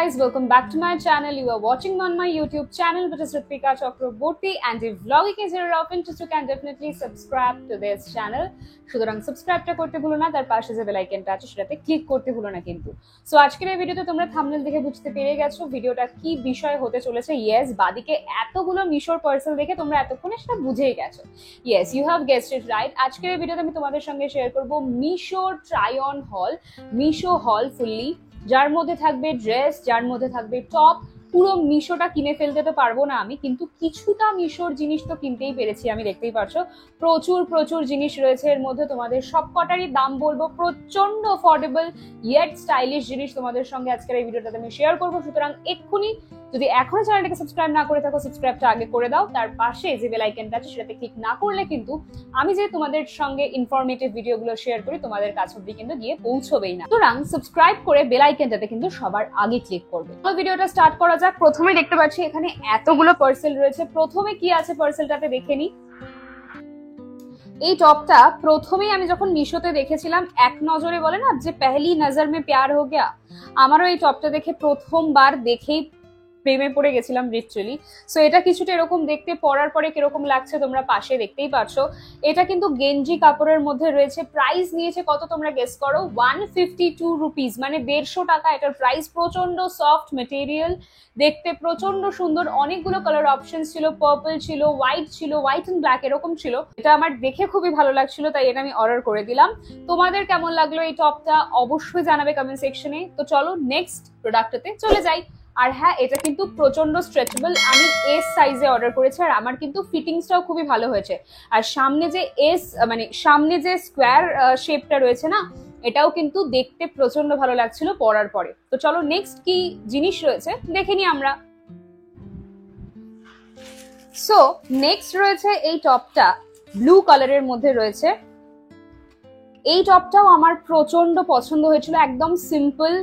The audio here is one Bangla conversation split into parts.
guys, welcome back to my channel. You are watching on my YouTube channel, which is Ritvika Chakraborty, and if vlogging is your of interest, you can definitely subscribe to this channel. সুতরাং সাবস্ক্রাইবটা করতে ভুলো না, তার পাশে যে বেল আইকনটা আছে সেটাতে ক্লিক করতে ভুলো না কিন্তু। সো আজকের এই ভিডিওতে তোমরা থাম্বনেল দেখে বুঝতে পেরে গেছো ভিডিওটা কি বিষয় হতে চলেছে। ইয়েস, বাদিকে এতগুলো মিশোর পার্সেল দেখে তোমরা এতক্ষণে সেটা বুঝেই গেছো। Yes, you have guessed it right. আজকের এই ভিডিওতে আমি তোমাদের সঙ্গে শেয়ার করব মিশোর ট্রাই অন হল, মিশো হল ফুললি, যার মধ্যে থাকবে ড্রেস, যার মধ্যে থাকবে টপ। পুরো মিশোটা কিনে ফেলতে তো পারবো না আমি, কিন্তু কিছুটা মিশোর জিনিস তো কিনতেই পেরেছি আমি, দেখতেই পারছো প্রচুর প্রচুর জিনিস রয়েছে এর মধ্যে। তোমাদের সব কটারই দাম বলবো, প্রচন্ড অফোর্ডেবল ইয়েট স্টাইলিশ জিনিস তোমাদের সঙ্গে আজকের এই ভিডিওটাতে আমি শেয়ার করবো। সুতরাং এক্ষুনি যদি এখনো চ্যানেলটাকে সাবস্ক্রাইব না করে থাকো, সাবস্ক্রাইবটা আগে করে দাও। তার পাশে যে বেল আইকনটা আছে সেটাতে ক্লিক না করলে কিন্তু আমি যে তোমাদের সঙ্গে ইনফরমেটিভ ভিডিওগুলো শেয়ার করি তোমাদের কাছ অব্দি কিন্তু গিয়ে পৌঁছবেই না। সুতরাং সাবস্ক্রাইব করে বেল আইকনটাতে কিন্তু সবার আগে ক্লিক করবে। তো ভিডিওটা স্টার্ট করা যাক। প্রথমে দেখতে পাচ্ছি এখানে এতগুলো পার্সেল রয়েছে। প্রথমে কি আছে পার্সেলটাতে দেখে নি। এই টপটা প্রথমেই আমি যখন মিশোতে দেখেছিলাম, এক নজরে বলে না যে পেহলি নজর মে প্যার হো গয়া, আমারও এই টপটা দেখে প্রথমবার দেখেই প্রেমে পড়ে গেছিলাম লিটারালি। সো এটা কিছুটা এরকম দেখতে, পরার পরে কিরকম লাগছে তোমরা পাশে দেখতেই পারছো। এটা কিন্তু গেঞ্জি কাপড়ের মধ্যে রয়েছে। প্রাইস নিয়েছে কত তোমরা গেস করো? 152 রুপিস, মানে 150 টাকা এটার প্রাইস। প্রচন্ড সফট মেটেরিয়াল, দেখতে প্রচন্ড সুন্দর। অনেকগুলো কালার অপশন ছিল, পার্পল ছিল, হোয়াইট ছিল, হোয়াইট এন্ড ব্ল্যাক এরকম ছিল। এটা আমার দেখে খুবই ভালো লাগছিল, তাই এটা আমি অর্ডার করে দিলাম। তোমাদের কেমন লাগলো এই টপটা অবশ্যই জানাবে কমেন্ট সেকশনে। তো চলো নেক্সট প্রোডাক্টতে চলে যাই। আর হ্যাঁ, এটা কিন্তু প্রচন্ড স্ট্রেচেবল। আমি এস সাইজে অর্ডার করেছি আর আমার কিন্তু ফিটিংসটাও খুবই ভালো হয়েছে। আর সামনে যে এস মানে সামনে যে স্কোয়ার শেপটা রয়েছে না, এটাও কিন্তু দেখতে প্রচন্ড ভালো লাগছিল পরার পরে। তো চলো নেক্সট কি জিনিস রয়েছে দেখে নি আমরা। সো নেক্সট রয়েছে এই টপটা, ব্লু কালারের মধ্যে রয়েছে। এই টপটাও আমার প্রচন্ড পছন্দ হয়েছিল। একদম সিম্পল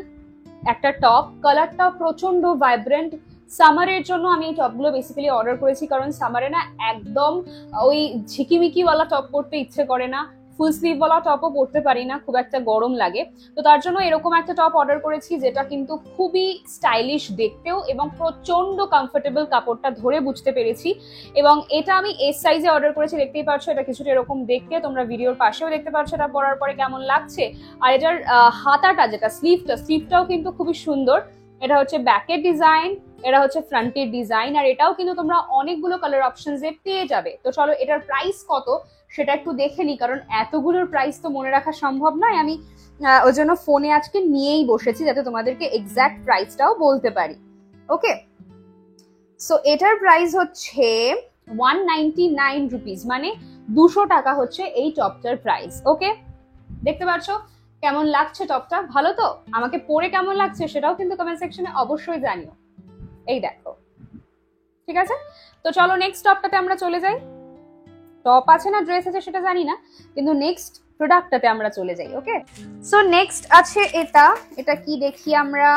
একটা টপ, কালারটা প্রচন্ড ভাইব্রেন্ট। সামারের জন্য আমি এই টপগুলো বেসিক্যালি অর্ডার করেছি, কারণ সামারে না একদম ওই ঝিকিমিকিওয়ালা টপ পরতে ইচ্ছে করে না, ফুল স্লিভওয়ালা টপও পরতে পারি না, খুব একটা গরম লাগে। তো তার জন্য এরকম একটা টপ অর্ডার করেছি যেটা কিন্তু খুবই স্টাইলিশ দেখতেও এবং প্রচন্ড কমফোর্টেবল, কাপড়টা ধরে বুঝতে পেরেছি। এবং এটা আমি এস সাইজে অর্ডার করেছি, দেখতেই পাচ্ছ এটা কিছুটা এরকম দেখতে। তোমরা ভিডিওর পাশেও দেখতে পাচ্ছ এটা পরার পরে কেমন লাগছে। আর এটার হাতাটা যেটা স্লিভটাও কিন্তু খুবই সুন্দর। এটা হচ্ছে ব্যাকের ডিজাইন, এটা হচ্ছে ফ্রন্টের ডিজাইন, আর এটাও কিন্তু তোমরা অনেকগুলো কালার অপশনসে পেয়ে যাবে। তো চলো এটার প্রাইস কত সেটা একটু দেখে নিই, কারণ এতগুলোর প্রাইস তো মনে রাখা সম্ভব নয়। আমি ওই জন্য ফোনে আজকে নিয়েই বসেছি যাতে তোমাদেরকে এক্সাক্ট প্রাইসটাও বলতে পারি। ওকে, সো এটার প্রাইস হচ্ছে 199 রুপিস, মানে 200 টাকা হচ্ছে এই টপটার প্রাইস। ওকে, দেখতে পাচ্ছ কেমন লাগছে টপটা? ভালো তো? আমাকে পরে কেমন লাগছে সেটাও কিন্তু কমেন্ট সেকশনে অবশ্যই জানিও। এই দেখো, ঠিক আছে। তো চলো নেক্সট টপটাতে আমরা চলে যাই। টপ আছে না ড্রেস আছে সেটা জানি না, কিন্তু নেক্সট প্রোডাক্টটাতে আমরা চলে যাই। ওকে, সো নেক্সট আছে এটা কি দেখি আমরা।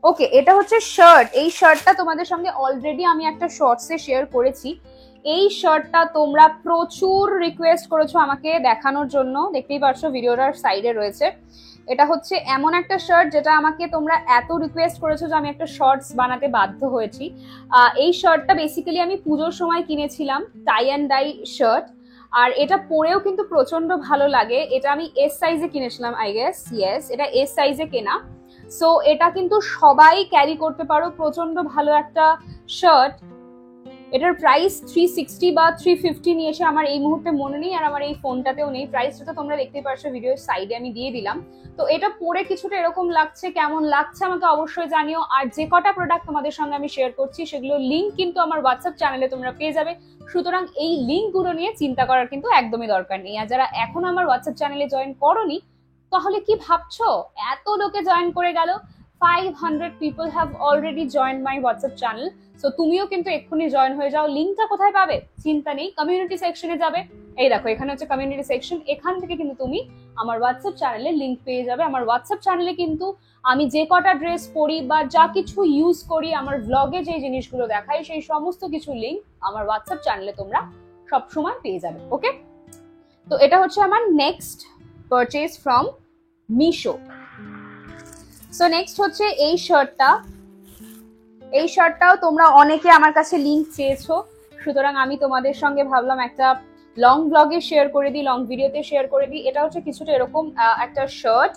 ওকে, এটা হচ্ছে শার্ট। এই শার্টটা তোমাদের সঙ্গে অলরেডি আমি একটা শর্টসে শেয়ার করেছি। এই শার্টটা তোমরা প্রচুর রিকোয়েস্ট করেছো আমাকে দেখানোর জন্য, দেখতেই পাচ্ছ ভিডিওটার সাইডে রয়েছে। এটা হচ্ছে এমন একটা শার্ট যেটা আমাকে তোমরা এত রিকোয়েস্ট করেছো যে আমি একটা শর্টস বানাতে বাধ্য হয়েছি। এই শার্টটা বেসিক্যালি আমি পুজোর সময় কিনেছিলাম, টাই অ্যান্ড ডাই শার্ট। আর এটা পরেও কিন্তু প্রচন্ড ভালো লাগে। এটা আমি এস সাইজে কিনেছিলাম আই গেস। ইয়েস, এটা এস সাইজে কেনা। সো এটা কিন্তু সবাই ক্যারি করতে পারো, প্রচন্ড ভালো একটা শার্ট। এটার প্রাইস 360 বা 350 নিয়েছে, আমার এই মুহূর্তে মনে নেই, আর আমার এই ফোনটাতেও নেই। প্রাইসটা তো তোমরা দেখতেই পারছো ভিডিওর সাইডে আমি দিয়ে দিলাম। তো এটা পরে কিছুটা এরকম লাগছে, কেমন লাগছে আমাকে অবশ্যই জানিও। আর যে কটা প্রোডাক্ট তোমাদের সঙ্গে আমি শেয়ার করছি সেগুলো লিঙ্ক কিন্তু আমার হোয়াটসঅ্যাপ চ্যানেলে তোমরা পেয়ে যাবে। সুতরাং এই লিঙ্কগুলো নিয়ে চিন্তা করার কিন্তু একদমই দরকার নেই। আর যারা এখনো আমার হোয়াটসঅ্যাপ চ্যানেলে জয়েন করোনি, তাহলে কি ভাবছো এত লোকে জয়েন করে গেল? 500 people have already joined my WhatsApp channel. So তুমিও কিন্তু এক্ষুনি জয়েন হয়ে যাও। লিঙ্কটা কোথায় পাবে চিন্তা নেই, কমিউনিটি সেকশনে যাবে। এই দেখো এখানে হচ্ছে কমিউনিটি সেকশন, এখান থেকে কিন্তু তুমি আমার হোয়াটসঅ্যাপ চ্যানেলে লিঙ্ক পেয়ে যাবে। আমার হোয়াটসঅ্যাপ চ্যানেলে কিন্তু আমি যে কটা ড্রেস পরি বা যা কিছু ইউজ করি, আমার ব্লগে যে জিনিসগুলো দেখাই, সেই সমস্ত কিছু লিঙ্ক আমার হোয়াটসঅ্যাপ চ্যানেলে তোমরা সবসময় পেয়ে যাবে। ওকে, তো এটা হচ্ছে আমার next purchase from Meesho. So next হচ্ছে এই শার্টটা। এই শার্টটাও তোমরা অনেকে আমার কাছে লিংক চেয়েছো, সুতরাং আমি তোমাদের সঙ্গে ভাবলাম একটা লং ব্লগে শেয়ার করে দিই, লং ভিডিওতে শেয়ার করে দিই। এটা হচ্ছে কিছুটা এরকম একটা শার্ট।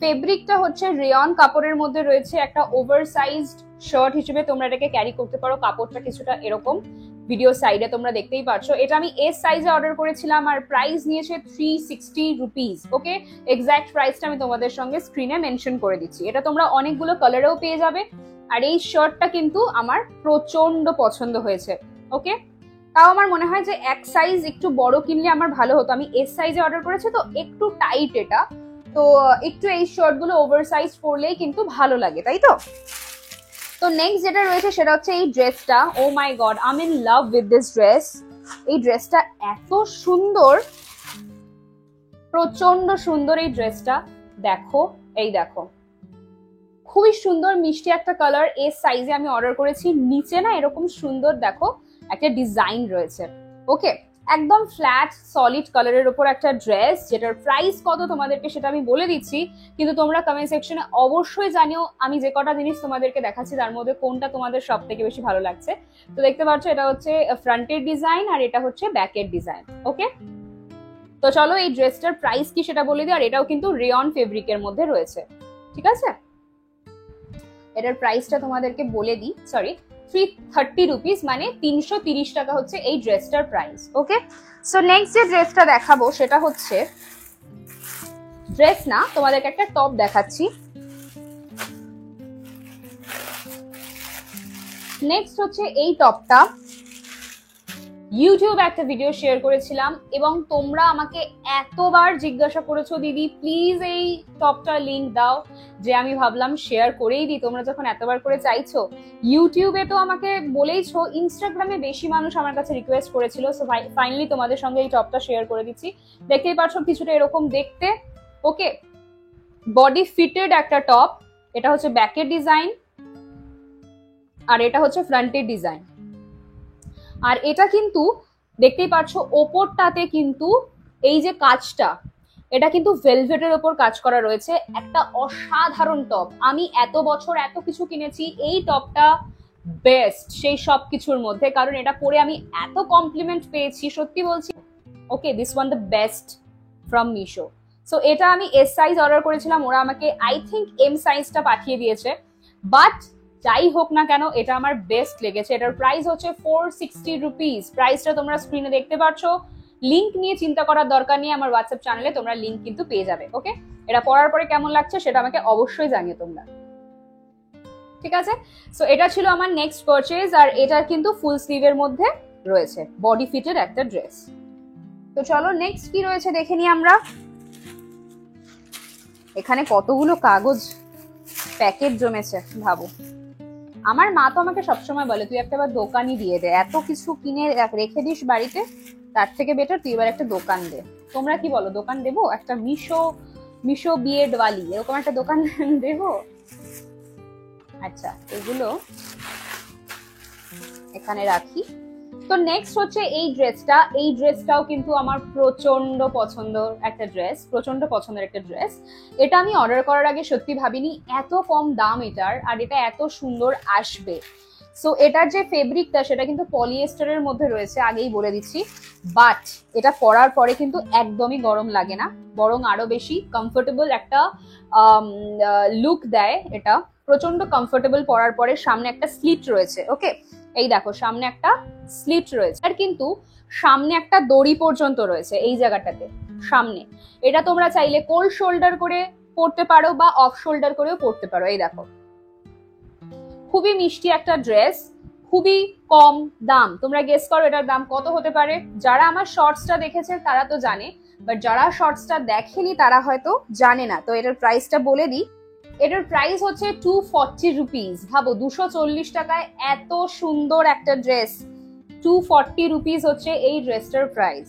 ফেব্রিকটা হচ্ছে রেয়ন কাপড়ের মধ্যে রয়েছে, একটা ওভার সাইজড শার্ট হিসেবে তোমরা এটাকে ক্যারি করতে পারো। কাপড়টা কিছুটা এরকম, ভিডিও সাইডে তোমরা দেখতেই পাচ্ছো। এটা আমি এস সাইজে অর্ডার করেছিলাম আর প্রাইস নিয়েছে 360 রুপিস। ওকে, এক্সাক্ট প্রাইসটা আমি তোমাদের সঙ্গে স্ক্রিনে মেনশন করে দিচ্ছি। এটা তোমরা অনেকগুলো কালারেও পেয়ে যাবে। আর এই শার্টটা কিন্তু আমার প্রচন্ড পছন্দ হয়েছে। ওকে, তাও আমার মনে হয় যে এক সাইজ একটু বড় কিনলে আমার ভালো হতো। আমি এস সাইজে অর্ডার করেছি তো একটু টাইট এটা, তো একটু এই শার্ট গুলো ওভার সাইজ পরলেই কিন্তু ভালো লাগে, তাই তো? তো নেক্সট যেটা রয়েছে সেটা হচ্ছে এই ড্রেসটা। Oh my god, I am in love with this dress. এই ড্রেসটা এত সুন্দর, প্রচন্ড সুন্দর এই ড্রেসটা। দেখো, এই দেখো, খুবই সুন্দর মিষ্টি একটা কালার। এস সাইজে আমি অর্ডার করেছি। নিচে না এরকম সুন্দর দেখো একটা ডিজাইন রয়েছে। ওকে, একদম ফ্ল্যাট সলিড কালারের উপর একটা ড্রেস, যেটার প্রাইস কত তোমাদেরকে সেটা আমি বলে দিচ্ছি, কিন্তু তোমরা কমেন্ট সেকশনে অবশ্যই জানিও আমি যে কটা জিনিস তোমাদেরকে দেখাচ্ছি তার মধ্যে কোনটা তোমাদের সব থেকে বেশি ভালো লাগছে। তো দেখতে পাচ্ছ এটা হচ্ছে ফ্রন্টের ডিজাইন আর এটা হচ্ছে ব্যাকের ডিজাইন। ওকে, তো চলো এই ড্রেসটার প্রাইস কি সেটা বলে দিই। আর এটাও কিন্তু রেয়ন ফেব্রিকের মধ্যে রয়েছে, ঠিক আছে? এটার প্রাইসটা তোমাদেরকে বলে দিই, সরি 330 রুপিস, মানে 330 টাকা হচ্ছে এই ড্রেসটার প্রাইস। ওকে, সো নেক্সট যে ড্রেসটা দেখাবো সেটা হচ্ছে, ড্রেস না তোমাদেরকে একটা টপ দেখাচ্ছি। নেক্সট হচ্ছে এই টপটা। ইউটিউবে একটা ভিডিও শেয়ার করেছিলাম এবং তোমরা আমাকে এতবার জিজ্ঞাসা করেছো দিদি প্লিজ এই টপটা লিংক দাও, যে আমি ভাবলাম শেয়ার করেই দিই। তোমরা যখন এতবার করে চাইছো, ইউটিউবে তো আমাকে বলেইছো, ইনস্টাগ্রামে বেশি মানুষ আমার কাছে রিকোয়েস্ট করেছিল। সো ফাইনালি তোমাদের সঙ্গে এই টপটা শেয়ার করে দিচ্ছি। দেখতেই পাচ্ছ কিছুটা এরকম দেখতে। ওকে, বডি ফিটেড একটা টপ। এটা হচ্ছে ব্যাকের ডিজাইন আর এটা হচ্ছে ফ্রন্টের ডিজাইন। আর এটা কিন্তু দেখতেই পাচ্ছ ওপরটাতে কিন্তু এই যে কাজটা, এটা কিন্তু ভেলভেটের ওপর কাজ করা রয়েছে। একটা অসাধারণ টপ। আমি এত বছর এত কিছু কিনেছি, এই টপটা বেস্ট সেই সব কিছুর মধ্যে, কারণ এটা পরে আমি এত কমপ্লিমেন্ট পেয়েছি, সত্যি বলছি। Okay, this one the best from Meesho. So এটা আমি এস সাইজ অর্ডার করেছিলাম, ওরা আমাকে আই থিঙ্ক এম সাইজটা পাঠিয়ে দিয়েছে। বাট যাই হোক না কেন, এটা আমার বেস্ট লেগেছে। এটার প্রাইস হচ্ছে 460 রুপিস। প্রাইসটা তোমরা স্ক্রিনে দেখতে পাচ্ছ। লিংক নিয়ে চিন্তা করার দরকার নেই, আমার হোয়াটসঅ্যাপ চ্যানেলে তোমরা লিংক কিন্তু পেয়ে যাবে। ওকে, এটা পরার পরে কেমন লাগছে সেটা আমাকে অবশ্যই জানিও তোমরা, ঠিক আছে? সো এটা ছিল আমার নেক্সট পারচেজ। আর এটা কিন্তু ফুল স্লিভের মধ্যে রয়েছে, বডি ফিটের একটা ড্রেস। তো চলো নেক্সট কি রয়েছে দেখে নিই আমরা। এখানে কতগুলো কাগজ প্যাকেট জমেছে ভাবো। আমার মা তো আমাকে সবসময় বলে তুই একটা দোকানই দিয়ে দে, এত কিছু কিনে রেখে দিস বাড়িতে, তার থেকে বেটার তুই এবার একটা দোকান দে। তোমরা কি বলো, দোকান দেবো? একটা মিশো বিয়েড ওয়ালি এরকম একটা দোকান দেবো? আচ্ছা, এগুলো এখানে রাখি। তো নেক্সট হচ্ছে এই ড্রেসটা। এই ড্রেসটাও কিন্তু আমার প্রচন্ড পছন্দের একটা ড্রেস। এটা আমি অর্ডার করার আগে সত্যি ভাবিনি এত কম দাম এটার, আর এটা এত সুন্দর আসবে। সো এটার যে ফেব্রিকটা সেটা কিন্তু পলিয়েস্টারের মধ্যে রয়েছে, আগেই বলে দিচ্ছি। বাট এটা পরার পরে কিন্তু একদমই গরম লাগে না, বরং আরো বেশি কমফোর্টেবল একটা লুক দেয়। এটা প্রচন্ড কমফোর্টেবল পরার পরে। সামনে একটা স্লিট রয়েছে। ওকে, এই দেখো সামনে একটা স্লিট রয়েছে, আর কিন্তু সামনে একটা দড়ি পর্যন্ত রয়েছে এই জায়গাটাতে সামনে। এটা তোমরা চাইলে কোল্ড শোল্ডার করে পরতে পারো বা অফ শোল্ডার করেও পরতে পারো। এই দেখো, খুবই মিষ্টি একটা ড্রেস, খুবই কম দাম। তোমরা গেস করো এটার দাম কত হতে পারে? যারা আমার শর্টসটা দেখেছে তারা তো জানে, বাট যারা শর্টসটা দেখেনি তারা হয়তো জানে না। তো এটার প্রাইসটা বলে দিই। এটার প্রাইস হচ্ছে 240 রুপিস। ভাবো 240 টাকায় এত সুন্দর একটা ড্রেস। 240 রুপিস হচ্ছে এই ড্রেসটার প্রাইস।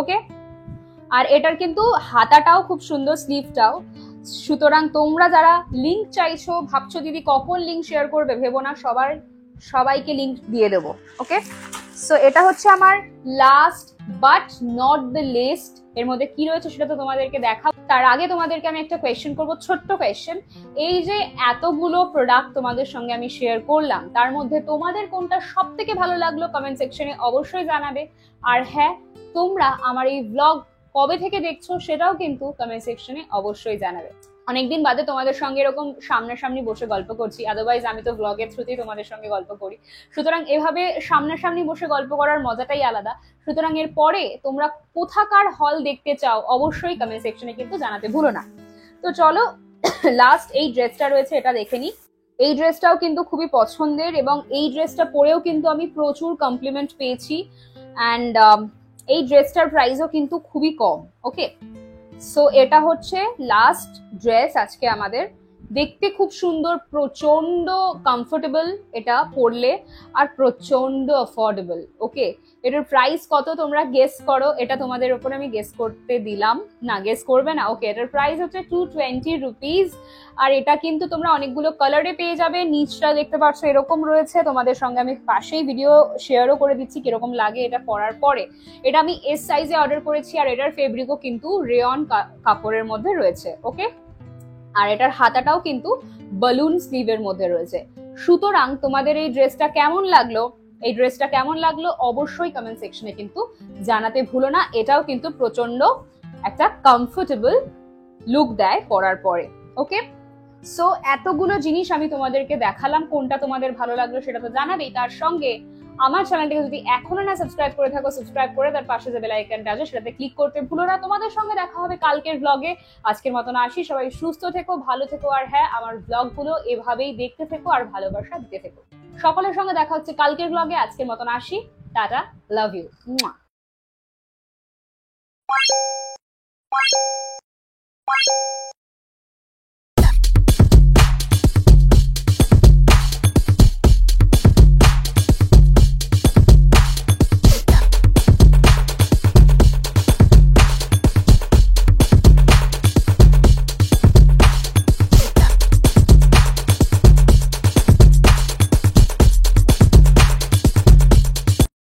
ওকে, আর এটার কিন্তু হাতাটাও খুব সুন্দর, স্লিভটাও। সুতরাং তোমরা যারা লিংক চাইছো, ভাবছো দিদি কখন লিংক শেয়ার করবে, ভেবো না, সবাইকে লিংক দিয়ে দেবো। ওকে, সো এটা হচ্ছে আমার last but not the least. এর মধ্যে কি রয়েছে সেটা তো তোমাদেরকে দেখাবো, তার আগে তোমাদেরকে আমি একটা কোয়েশ্চেন করবো, ছোট্ট কোয়েশ্চেন। এই যে এতগুলো প্রোডাক্ট তোমাদের সঙ্গে আমি শেয়ার করলাম, তার মধ্যে তোমাদের কোনটা সব থেকে ভালো লাগলো কমেন্ট সেকশনে অবশ্যই জানাবে। আর হ্যাঁ, তোমরা আমার এই ব্লগ কবে থেকে দেখছো সেটাও কিন্তু কমেন্ট সেকশনে অবশ্যই জানাবে। অনেকদিন বাদে তোমাদের সঙ্গে এরকম সামনাসামনি বসে গল্প করছি, আদারওয়াইজ আমি তো ব্লগের থ্রুতেই তোমাদের সঙ্গে গল্প করি। সুতরাং এভাবে সামনাসামনি বসে গল্প করার মজাটাই আলাদা। সুতরাং এর পরে তোমরা কোথাকার হল দেখতে চাও অবশ্যই কমেন্ট সেকশনে কিন্তু জানাতে ভুলো না। তো চলো, লাস্ট এই ড্রেসটা রয়েছে, এটা দেখে নি। এই ড্রেসটাও কিন্তু খুবই পছন্দের, এবং এই ড্রেসটা পরেও কিন্তু আমি প্রচুর কমপ্লিমেন্ট পেয়েছি। অ্যান্ড এই ড্রেসটার প্রাইসও কিন্তু খুবই কম। ওকে, সো এটা হচ্ছে লাস্ট ড্রেস আজকে আমাদের। দেখতে খুব সুন্দর, প্রচন্ড কমফোর্টেবল এটা পরলে, আর প্রচন্ড অ্যাফোর্ডেবল। ওকে, এটার প্রাইস কত তোমরা গেস করো, এটা তোমাদের উপরে আমি গেস করতে দিলাম, না গেস করবে না। ওকে, এটার প্রাইস হচ্ছে 220 রুপিস। আর এটা কিন্তু তোমরা অনেকগুলো কালারে পেয়ে যাবে। নিচটা দেখতে পাচ্ছ এরকম রয়েছে, তোমাদের সঙ্গে আমি পাশেই ভিডিও শেয়ারও করে দিচ্ছি কিরকম লাগে এটা পরার পরে। এটা আমি এস সাইজে অর্ডার করেছি, আর এটার ফেব্রিকও কিন্তু রেয়ন কাপড়ের মধ্যে রয়েছে। ওকে, আর এটার হাতাটাও কিন্তু বালুন স্লিভের মধ্যে রয়েছে। সুতরাং তোমাদের এই ড্রেসটা কেমন লাগলো, এই ড্রেসটা কেমন লাগলো অবশ্যই কমেন্ট সেকশনে কিন্তু জানাতে ভুলো না। এটাও কিন্তু প্রচন্ড একটা কমফোর্টেবল লুক দেয় পরার পরে। ওকে, সো এতগুলো জিনিস আমি তোমাদেরকে দেখালাম, কোনটা তোমাদের ভালো লাগলো সেটা তো জানাবেই। তার সঙ্গে আমার চ্যানেলটিকে যদি এখনো না সাবস্ক্রাইব করে থাকো, সাবস্ক্রাইব করে তার পাশে যে বেল আইকনটা আছে সেটাতে ক্লিক করতে ভুলো না। তোমাদের সঙ্গে দেখা হবে কালকের ব্লগে। আজকের মতন আসি, সবাই সুস্থ থেকো, ভালো থেকো, আর হ্যাঁ, আমার ব্লগগুলো এভাবেই দেখতে থেকো আর ভালোবাসা দিতে থেকো। সকলের সঙ্গে দেখা হচ্ছে কালকের ব্লগে। আজকের মতন আসি, টাটা, লাভ ইউ।